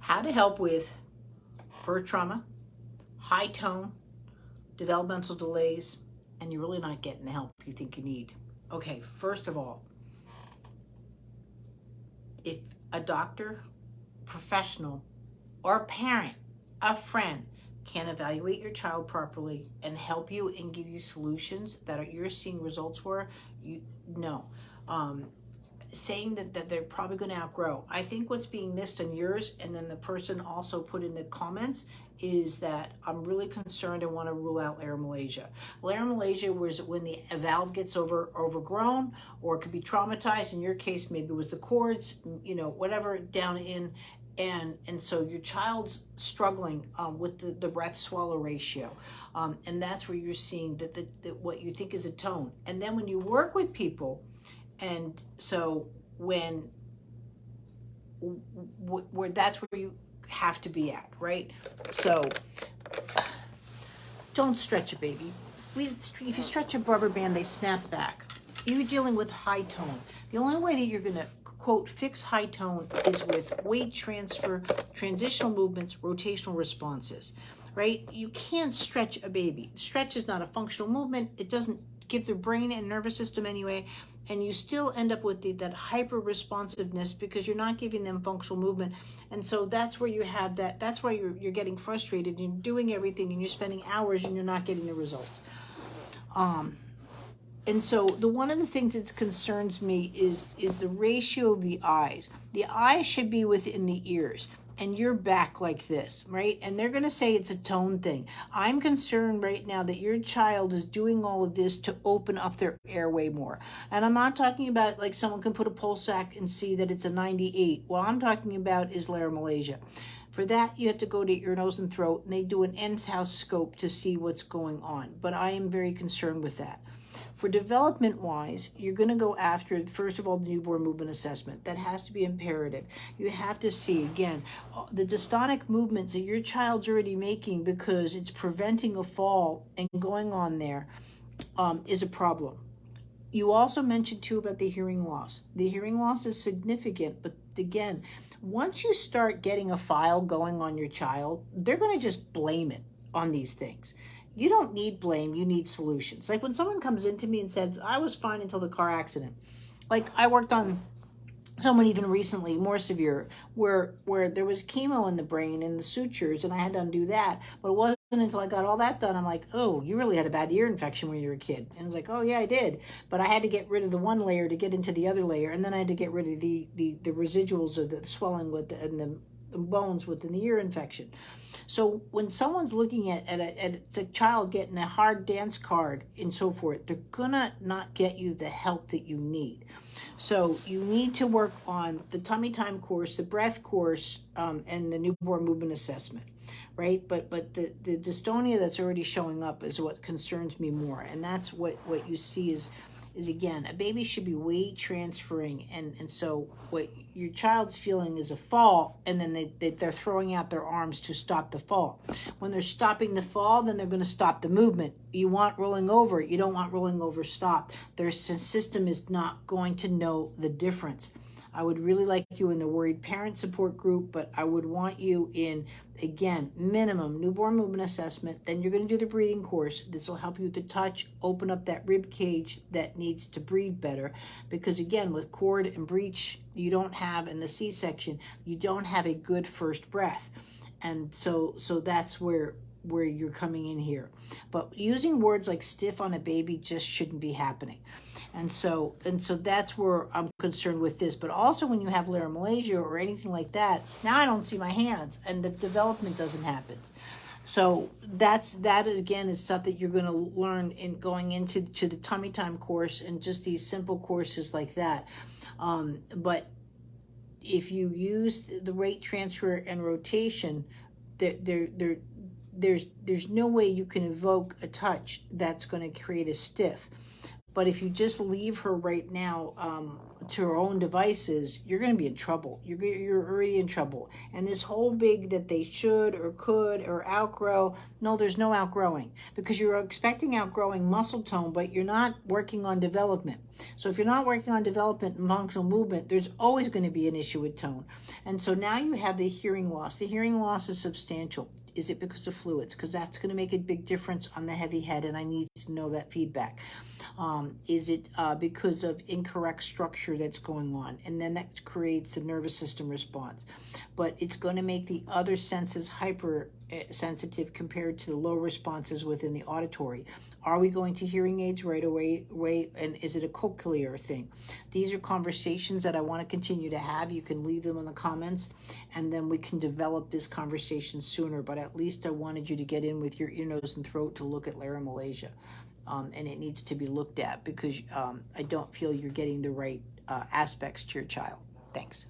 how to help with birth trauma, high tone, developmental delays, and you're really not getting the help you think you need. Okay, first of all, if a doctor, professional, or a parent, a friend can evaluate your child properly and help you and give you solutions that you're seeing results for, you know. Saying that they're probably going to outgrow. I think what's being missed on yours, and then the person also put in the comments, is that I'm really concerned and want to rule out laryngomalacia. Laryngomalacia was when the valve gets overgrown, or it could be traumatized. In your case, maybe it was the cords, whatever down in, and so your child's struggling with the breath swallow ratio, and that's where you're seeing that what you think is a tone. And then when you work with people, and so when that's where you have to be at, right? So don't stretch a baby. If you stretch a rubber band, they snap back. You're dealing with high tone. The only way that you're going to, quote, fix high tone is with weight transfer, transitional movements, rotational responses, right? You can't stretch a baby. Stretch is not a functional movement. It doesn't give the brain and nervous system anyway, and you still end up with that hyper responsiveness because you're not giving them functional movement. And so that's where you have that's why you're getting frustrated, and you're doing everything and you're spending hours and you're not getting the results. And so one of the things that concerns me is the ratio of the eyes. The eyes should be within the ears, and you're back like this, right? And they're going to say it's a tone thing. I'm concerned right now that your child is doing all of this to open up their airway more. And I'm not talking about like someone can put a pulse sac and see that it's a 98. What I'm talking about is laryngomalacia. For that, you have to go to ear, nose, and throat, and they do an in-house scope to see what's going on. But I am very concerned with that. For development-wise, you're going to go after, first of all, the newborn movement assessment. That has to be imperative. You have to see, again, the dystonic movements that your child's already making because it's preventing a fall and going on there is a problem. You also mentioned, too, about the hearing loss. The hearing loss is significant, but again, once you start getting a file going on your child, they're going to just blame it on these things. You don't need blame, you need solutions. Like when someone comes into me and says, I was fine until the car accident. Like I worked on someone even recently, more severe, where there was chemo in the brain and the sutures, and I had to undo that. But it wasn't until I got all that done, I'm like, oh, you really had a bad ear infection when you were a kid. And I was like, oh yeah, I did. But I had to get rid of the one layer to get into the other layer, and then I had to get rid of the residuals of the swelling and the bones within the ear infection. So when someone's looking at a child getting a hard dance card and so forth, they're gonna not get you the help that you need. So you need to work on the tummy time course, the breath course, and the newborn movement assessment, right? But the dystonia that's already showing up is what concerns me more, and that's what you see is again, a baby should be weight transferring, and so what your child's feeling is a fall, and then they're throwing out their arms to stop the fall. When they're stopping the fall, then they're going to stop the movement. You want rolling over, you don't want rolling over stopped. Their system is not going to know the difference. I would really like you in the worried parent support group, but I would want you in, again, minimum newborn movement assessment. Then you're going to do the breathing course. This will help you to touch, open up that rib cage that needs to breathe better. Because again, with cord and breech, you don't have, in the C-section, you don't have a good first breath. And so that's where you're coming in here. But using words like stiff on a baby just shouldn't be happening. And so that's where I'm concerned with this. But also when you have laryngomalacia or anything like that, now I don't see my hands and the development doesn't happen. So that again is stuff that you're going to learn in going into the tummy time course and just these simple courses like that. But if you use the rate transfer and rotation, there's no way you can evoke a touch that's going to create a stiff. But if you just leave her right now to her own devices, you're going to be in trouble. You're already in trouble. And this whole big that they should or could or outgrow, no, there's no outgrowing, because you're expecting outgrowing muscle tone, but you're not working on development. So if you're not working on development and functional movement, there's always going to be an issue with tone. And so now you have the hearing loss. The hearing loss is substantial. Is it because of fluids? Because that's going to make a big difference on the heavy head, and I need to know that feedback. Is it because of incorrect structure that's going on? And then that creates a nervous system response. But it's going to make the other senses hyper sensitive compared to the low responses within the auditory. Are we going to hearing aids right away? And is it a cochlear thing? These are conversations that I want to continue to have. You can leave them in the comments, and then we can develop this conversation sooner. But at least I wanted you to get in with your ear, nose, and throat to look at laryngomalacia. And it needs to be looked at, because I don't feel you're getting the right aspects to your child. Thanks.